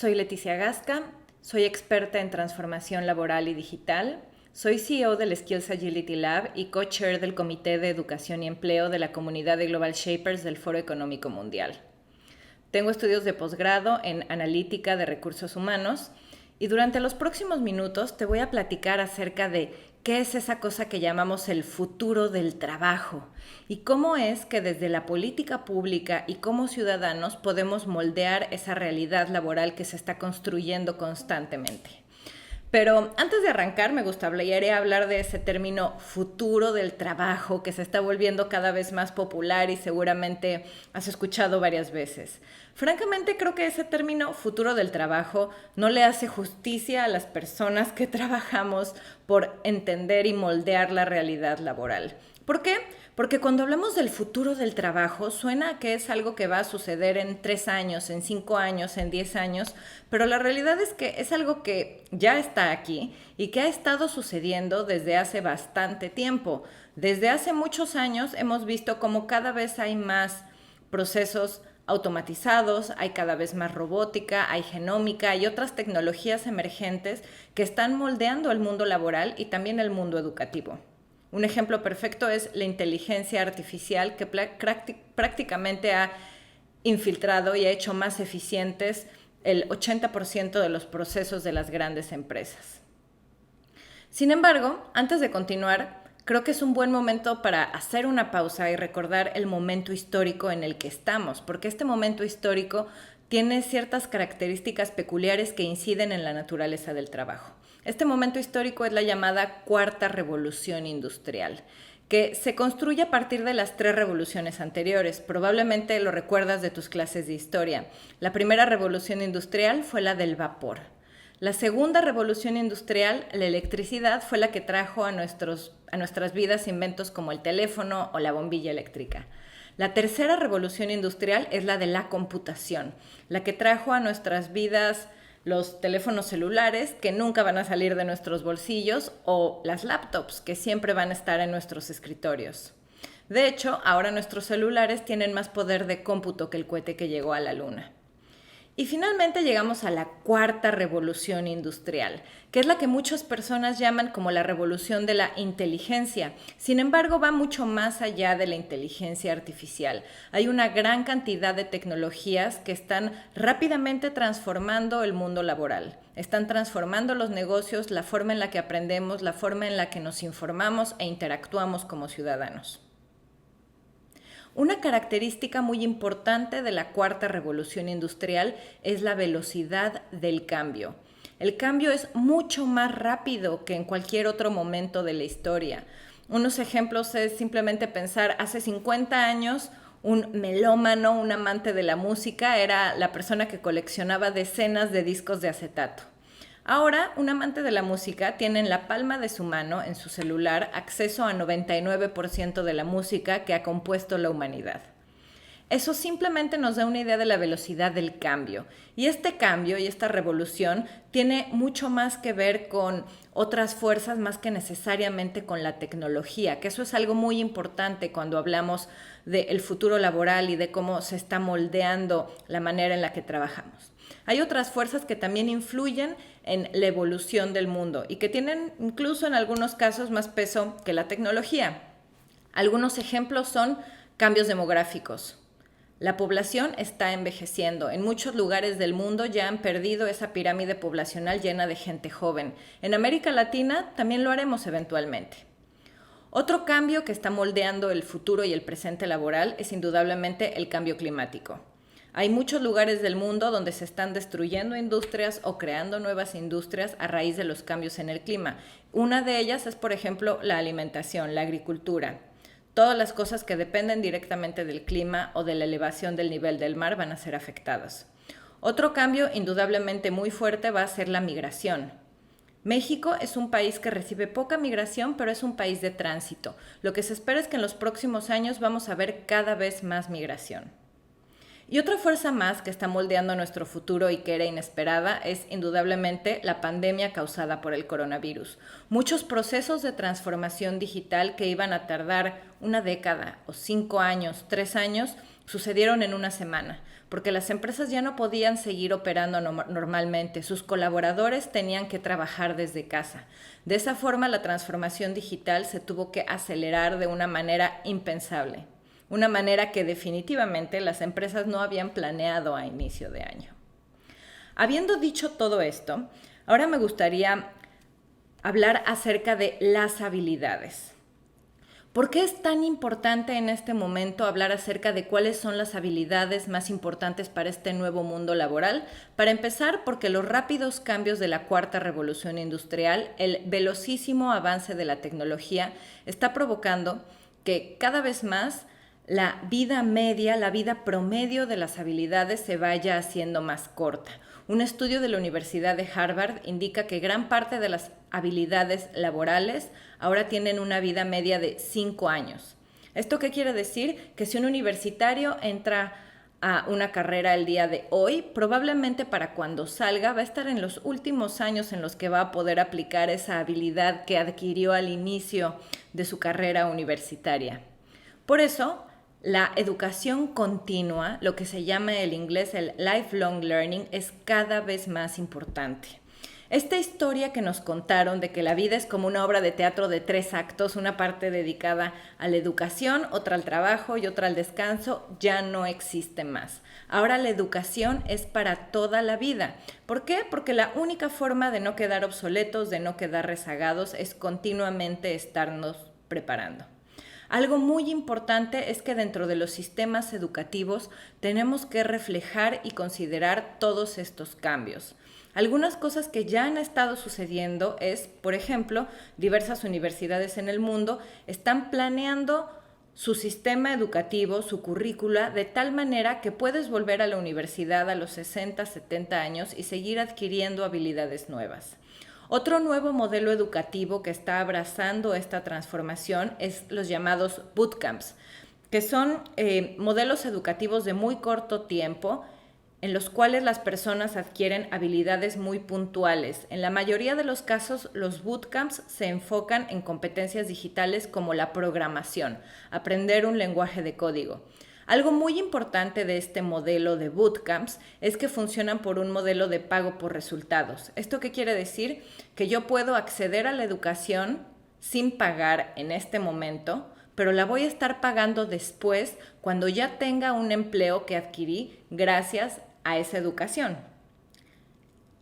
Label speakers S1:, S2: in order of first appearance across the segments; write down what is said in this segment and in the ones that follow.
S1: Soy Leticia Gasca, soy experta en transformación laboral y digital, soy CEO del Skills Agility Lab y co-chair del Comité de Educación y Empleo de la Comunidad de Global Shapers del Foro Económico Mundial. Tengo estudios de posgrado en analítica de recursos humanos y durante los próximos minutos te voy a platicar acerca de qué es esa cosa que llamamos el futuro del trabajo y cómo es que desde la política pública y como ciudadanos podemos moldear esa realidad laboral que se está construyendo constantemente. Pero antes de arrancar, me gustaría hablar de ese término futuro del trabajo que se está volviendo cada vez más popular y seguramente has escuchado varias veces. Francamente, creo que ese término futuro del trabajo no le hace justicia a las personas que trabajamos por entender y moldear la realidad laboral. ¿Por qué? Porque cuando hablamos del futuro del trabajo, suena a que es algo que va a suceder en 3 años, en 5 años, en 10 años, pero la realidad es que es algo que ya está aquí y que ha estado sucediendo desde hace bastante tiempo. Desde hace muchos años hemos visto cómo cada vez hay más procesos automatizados, hay cada vez más robótica, hay genómica y otras tecnologías emergentes que están moldeando el mundo laboral y también el mundo educativo. Un ejemplo perfecto es la inteligencia artificial que prácticamente ha infiltrado y ha hecho más eficientes el 80% de los procesos de las grandes empresas. Sin embargo, antes de continuar, creo que es un buen momento para hacer una pausa y recordar el momento histórico en el que estamos, porque este momento histórico tiene ciertas características peculiares que inciden en la naturaleza del trabajo. Este momento histórico es la llamada Cuarta Revolución Industrial, que se construye a partir de las 3 revoluciones anteriores. Probablemente lo recuerdas de tus clases de historia. La primera revolución industrial fue la del vapor. La segunda revolución industrial, la electricidad, fue la que trajo a nuestras vidas inventos como el teléfono o la bombilla eléctrica. La tercera revolución industrial es la de la computación, la que trajo a nuestras vidas los teléfonos celulares que nunca van a salir de nuestros bolsillos o las laptops que siempre van a estar en nuestros escritorios. De hecho, ahora nuestros celulares tienen más poder de cómputo que el cohete que llegó a la luna. Y finalmente llegamos a la cuarta revolución industrial, que es la que muchas personas llaman como la revolución de la inteligencia. Sin embargo, va mucho más allá de la inteligencia artificial. Hay una gran cantidad de tecnologías que están rápidamente transformando el mundo laboral. Están transformando los negocios, la forma en la que aprendemos, la forma en la que nos informamos e interactuamos como ciudadanos. Una característica muy importante de la cuarta revolución industrial es la velocidad del cambio. El cambio es mucho más rápido que en cualquier otro momento de la historia. Unos ejemplos es simplemente pensar, hace 50 años un melómano, un amante de la música, era la persona que coleccionaba decenas de discos de acetato. Ahora, un amante de la música tiene en la palma de su mano, en su celular, acceso a 99% de la música que ha compuesto la humanidad. Eso simplemente nos da una idea de la velocidad del cambio. Y este cambio y esta revolución tiene mucho más que ver con otras fuerzas más que necesariamente con la tecnología, que eso es algo muy importante cuando hablamos del futuro laboral y de cómo se está moldeando la manera en la que trabajamos. Hay otras fuerzas que también influyen en la evolución del mundo y que tienen incluso en algunos casos más peso que la tecnología. Algunos ejemplos son cambios demográficos. La población está envejeciendo. En muchos lugares del mundo ya han perdido esa pirámide poblacional llena de gente joven. En América Latina también lo haremos eventualmente. Otro cambio que está moldeando el futuro y el presente laboral es indudablemente el cambio climático. Hay muchos lugares del mundo donde se están destruyendo industrias o creando nuevas industrias a raíz de los cambios en el clima. Una de ellas es, por ejemplo, la alimentación, la agricultura. Todas las cosas que dependen directamente del clima o de la elevación del nivel del mar van a ser afectadas. Otro cambio indudablemente muy fuerte va a ser la migración. México es un país que recibe poca migración, pero es un país de tránsito. Lo que se espera es que en los próximos años vamos a ver cada vez más migración. Y otra fuerza más que está moldeando nuestro futuro y que era inesperada es indudablemente la pandemia causada por el coronavirus. Muchos procesos de transformación digital que iban a tardar una década o 5 años, 3 años, sucedieron en una semana. porque las empresas ya no podían seguir operando normalmente, sus colaboradores tenían que trabajar desde casa. De esa forma, la transformación digital se tuvo que acelerar de una manera impensable, una manera que definitivamente las empresas no habían planeado a inicio de año. Habiendo dicho todo esto, ahora me gustaría hablar acerca de las habilidades. ¿Por qué es tan importante en este momento hablar acerca de cuáles son las habilidades más importantes para este nuevo mundo laboral? Para empezar, porque los rápidos cambios de la cuarta revolución industrial, el velocísimo avance de la tecnología, está provocando que cada vez más la vida media, la vida promedio de las habilidades se vaya haciendo más corta. Un estudio de la Universidad de Harvard indica que gran parte de las habilidades laborales ahora tienen una vida media de 5 años. ¿Esto qué quiere decir? Que si un universitario entra a una carrera el día de hoy, probablemente para cuando salga va a estar en los últimos años en los que va a poder aplicar esa habilidad que adquirió al inicio de su carrera universitaria. Por eso, la educación continua, lo que se llama en inglés el lifelong learning, es cada vez más importante. Esta historia que nos contaron de que la vida es como una obra de teatro de 3 actos, una parte dedicada a la educación, otra al trabajo y otra al descanso, ya no existe más. Ahora la educación es para toda la vida. ¿Por qué? Porque la única forma de no quedar obsoletos, de no quedar rezagados, es continuamente estarnos preparando. Algo muy importante es que dentro de los sistemas educativos tenemos que reflejar y considerar todos estos cambios. Algunas cosas que ya han estado sucediendo es, por ejemplo, diversas universidades en el mundo están planeando su sistema educativo, su currícula, de tal manera que puedes volver a la universidad a los 60, 70 años y seguir adquiriendo habilidades nuevas. Otro nuevo modelo educativo que está abrazando esta transformación es los llamados bootcamps, que son modelos educativos de muy corto tiempo en los cuales las personas adquieren habilidades muy puntuales. En la mayoría de los casos, los bootcamps se enfocan en competencias digitales como la programación, aprender un lenguaje de código. Algo muy importante de este modelo de bootcamps es que funcionan por un modelo de pago por resultados. ¿Esto qué quiere decir? Que yo puedo acceder a la educación sin pagar en este momento, pero la voy a estar pagando después cuando ya tenga un empleo que adquirí gracias a esa educación.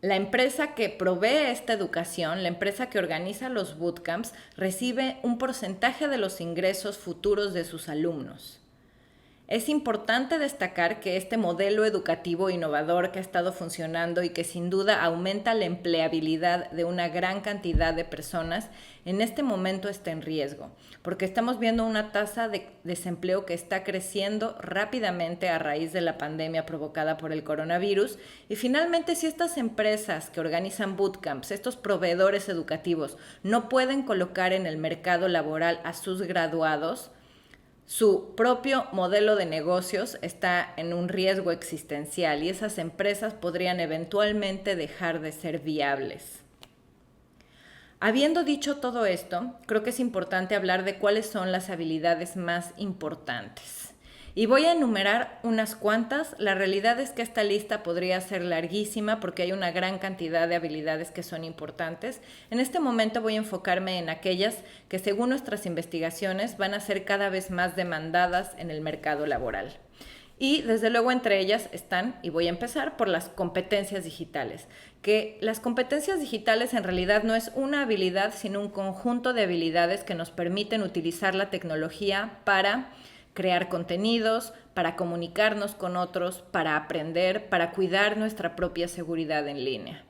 S1: La empresa que provee esta educación, la empresa que organiza los bootcamps, recibe un porcentaje de los ingresos futuros de sus alumnos. Es importante destacar que este modelo educativo innovador que ha estado funcionando y que sin duda aumenta la empleabilidad de una gran cantidad de personas, en este momento está en riesgo, porque estamos viendo una tasa de desempleo que está creciendo rápidamente a raíz de la pandemia provocada por el coronavirus. Y finalmente, si estas empresas que organizan bootcamps, estos proveedores educativos, no pueden colocar en el mercado laboral a sus graduados, su propio modelo de negocios está en un riesgo existencial y esas empresas podrían eventualmente dejar de ser viables. Habiendo dicho todo esto, creo que es importante hablar de cuáles son las habilidades más importantes. Y voy a enumerar unas cuantas. La realidad es que esta lista podría ser larguísima porque hay una gran cantidad de habilidades que son importantes. En este momento voy a enfocarme en aquellas que, según nuestras investigaciones, van a ser cada vez más demandadas en el mercado laboral. Y desde luego entre ellas están, y voy a empezar por las competencias digitales, que las competencias digitales en realidad no es una habilidad, sino un conjunto de habilidades que nos permiten utilizar la tecnología para crear contenidos, para comunicarnos con otros, para aprender, para cuidar nuestra propia seguridad en línea.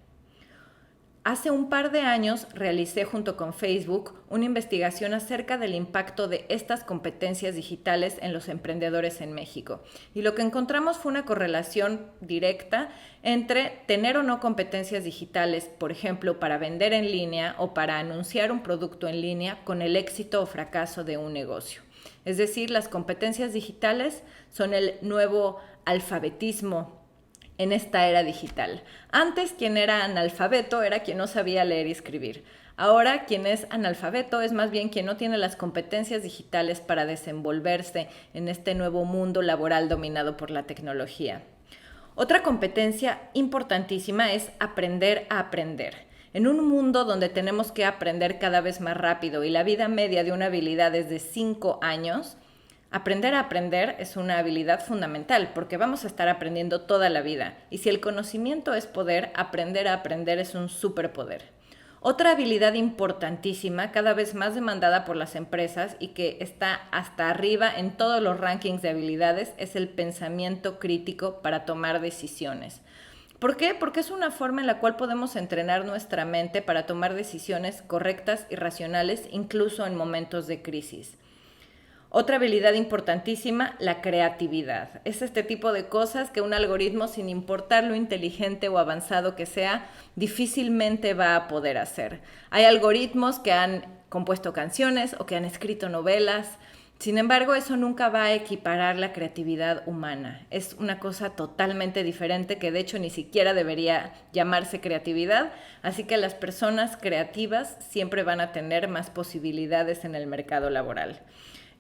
S1: Hace un par de años realicé junto con Facebook una investigación acerca del impacto de estas competencias digitales en los emprendedores en México. Y lo que encontramos fue una correlación directa entre tener o no competencias digitales, por ejemplo, para vender en línea o para anunciar un producto en línea, con el éxito o fracaso de un negocio. Es decir, las competencias digitales son el nuevo alfabetismo en esta era digital. Antes, quien era analfabeto era quien no sabía leer y escribir. Ahora, quien es analfabeto es más bien quien no tiene las competencias digitales para desenvolverse en este nuevo mundo laboral dominado por la tecnología. Otra competencia importantísima es aprender a aprender. En un mundo donde tenemos que aprender cada vez más rápido y la vida media de una habilidad es de 5 años, aprender a aprender es una habilidad fundamental porque vamos a estar aprendiendo toda la vida. Y si el conocimiento es poder, aprender a aprender es un superpoder. Otra habilidad importantísima, cada vez más demandada por las empresas y que está hasta arriba en todos los rankings de habilidades, es el pensamiento crítico para tomar decisiones. ¿Por qué? Porque es una forma en la cual podemos entrenar nuestra mente para tomar decisiones correctas y racionales, incluso en momentos de crisis. Otra habilidad importantísima, la creatividad. Es este tipo de cosas que un algoritmo, sin importar lo inteligente o avanzado que sea, difícilmente va a poder hacer. Hay algoritmos que han compuesto canciones o que han escrito novelas. Sin embargo, eso nunca va a equiparar la creatividad humana. Es una cosa totalmente diferente que de hecho ni siquiera debería llamarse creatividad. Así que las personas creativas siempre van a tener más posibilidades en el mercado laboral.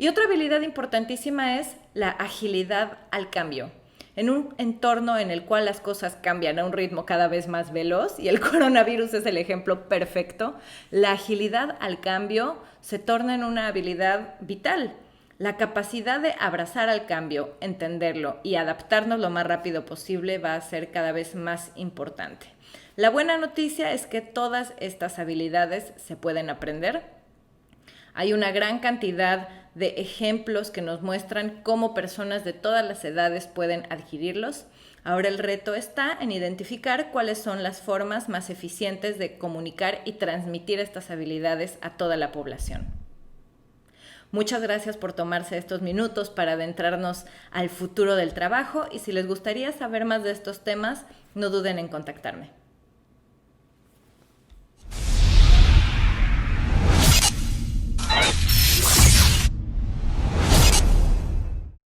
S1: Y otra habilidad importantísima es la agilidad al cambio. En un entorno en el cual las cosas cambian a un ritmo cada vez más veloz, y el coronavirus es el ejemplo perfecto, la agilidad al cambio se torna en una habilidad vital. La capacidad de abrazar al cambio, entenderlo y adaptarnos lo más rápido posible va a ser cada vez más importante. La buena noticia es que todas estas habilidades se pueden aprender. Hay una gran cantidad de ejemplos que nos muestran cómo personas de todas las edades pueden adquirirlos. Ahora el reto está en identificar cuáles son las formas más eficientes de comunicar y transmitir estas habilidades a toda la población. Muchas gracias por tomarse estos minutos para adentrarnos al futuro del trabajo y si les gustaría saber más de estos temas, no duden en contactarme.